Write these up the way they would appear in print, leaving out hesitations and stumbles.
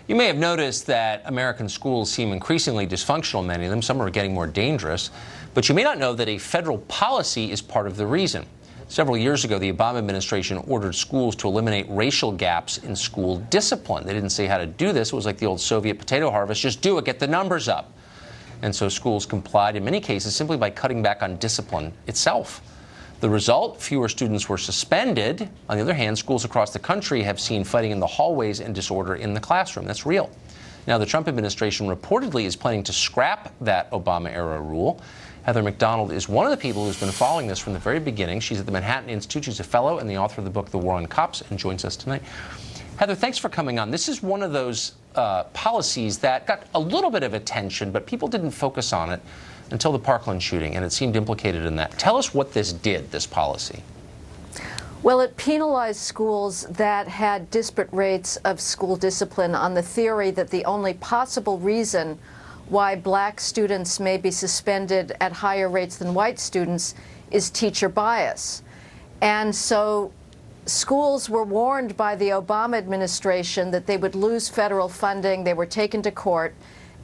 You may have noticed that American schools seem increasingly dysfunctional, many of them. Some are getting more dangerous. But you may not know that a federal policy is part of the reason. Several years ago, the Obama administration ordered schools to eliminate racial gaps in school discipline. They didn't say how to do this. It was like the old Soviet potato harvest. Just do it. Get the numbers up. And so schools complied in many cases simply by cutting back on discipline itself. The result, fewer students were suspended. On the other hand, schools across the country have seen fighting in the hallways and disorder in the classroom. That's real. Now, the Trump administration reportedly is planning to scrap that Obama-era rule. Heather McDonald is one of the people who's been following this from the very beginning. She's at the Manhattan Institute. She's a fellow and the author of the book, The War on Cops, and joins us tonight. Heather, thanks for coming on. This is one of those policies that got a little bit of attention, but people didn't focus on it until the Parkland shooting, and it seemed implicated in that. Tell us what this did, this policy. Well, it penalized schools that had disparate rates of school discipline on the theory that the only possible reason why black students may be suspended at higher rates than white students is teacher bias. And so schools were warned by the Obama administration that they would lose federal funding. They were taken to court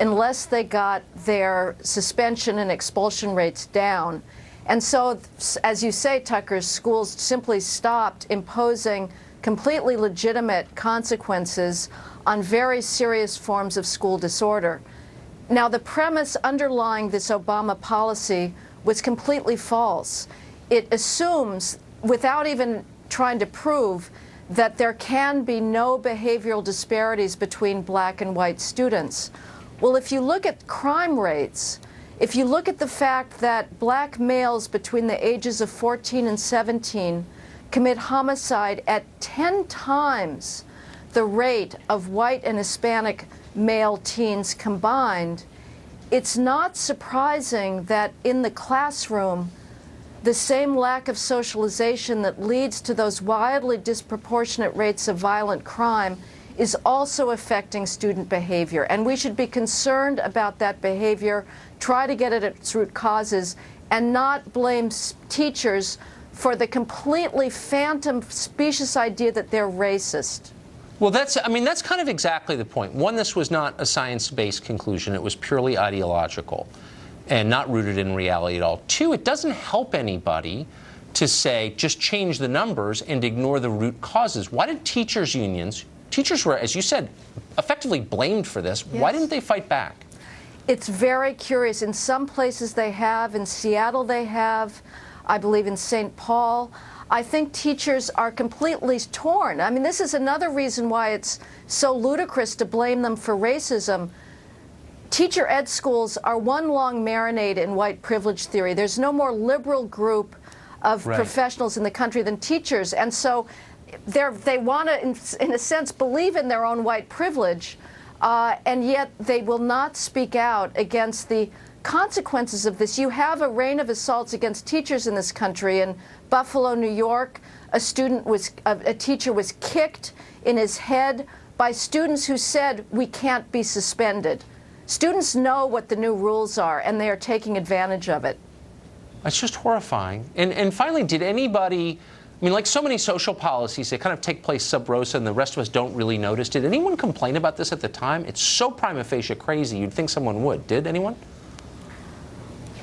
unless they got their suspension and expulsion rates down. And so, as you say, Tucker, schools simply stopped imposing completely legitimate consequences on very serious forms of school disorder. Now, the premise underlying this Obama policy was completely false. It assumes, without even trying to prove, that there can be no behavioral disparities between black and white students. Well, if you look at crime rates, if you look at the fact that black males between the ages of 14 and 17 commit homicide at 10 times the rate of white and Hispanic male teens combined, it's not surprising that in the classroom, the same lack of socialization that leads to those wildly disproportionate rates of violent crime is also affecting student behavior. And we should be concerned about that behavior, try to get at its root causes, and not blame teachers for the completely phantom, specious idea that they're racist. Well, that's kind of exactly the point. One, this was not a science-based conclusion. It was purely ideological and not rooted in reality at all. Two, it doesn't help anybody to say, just change the numbers and ignore the root causes. Why did teachers' unions, teachers were, as you said, effectively blamed for this. Yes. Why didn't they fight back? It's very curious. In some places they have. In Seattle they have. I believe in St. Paul. I think teachers are completely torn. I mean, this is another reason why it's so ludicrous to blame them for racism. Teacher ed schools are one long marinade in white privilege theory. There's no more liberal group of professionals in the country than teachers. And so they want to, in a sense, believe in their own white privilege, and yet they will not speak out against the consequences of this. You have a rain of assaults against teachers in this country. In Buffalo, New York, a teacher was kicked in his head by students who said, "We can't be suspended." Students know what the new rules are, and they are taking advantage of it. It's just horrifying. And finally, did anybody, I mean, like so many social policies, they kind of take place sub rosa and the rest of us don't really notice. Did anyone complain about this at the time? It's so prima facie crazy, you'd think someone would. Did anyone?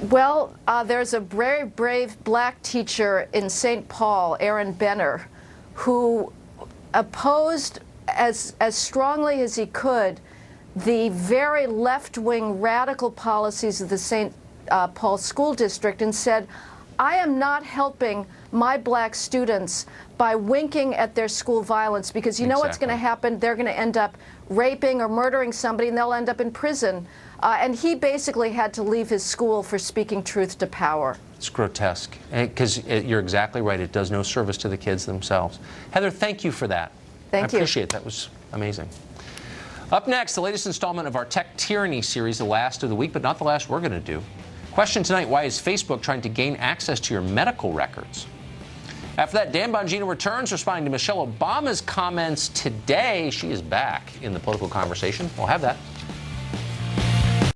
Well, there's a very brave black teacher in St. Paul, Aaron Benner, who opposed as strongly as he could the very left-wing radical policies of the St. Paul School District and said, I am not helping my black students by winking at their school violence, because you know what's going to happen? They're going to end up raping or murdering somebody and they'll end up in prison. And he basically had to leave his school for speaking truth to power. It's grotesque, because you're exactly right. It does no service to the kids themselves. Heather, thank you for that. Thank you. I appreciate it. That was amazing. Up next, the latest installment of our Tech Tyranny series, the last of the week, but not the last we're going to do. Question tonight, why is Facebook trying to gain access to your medical records? After that, Dan Bongino returns, responding to Michelle Obama's comments today. She is back in the political conversation. We'll have that.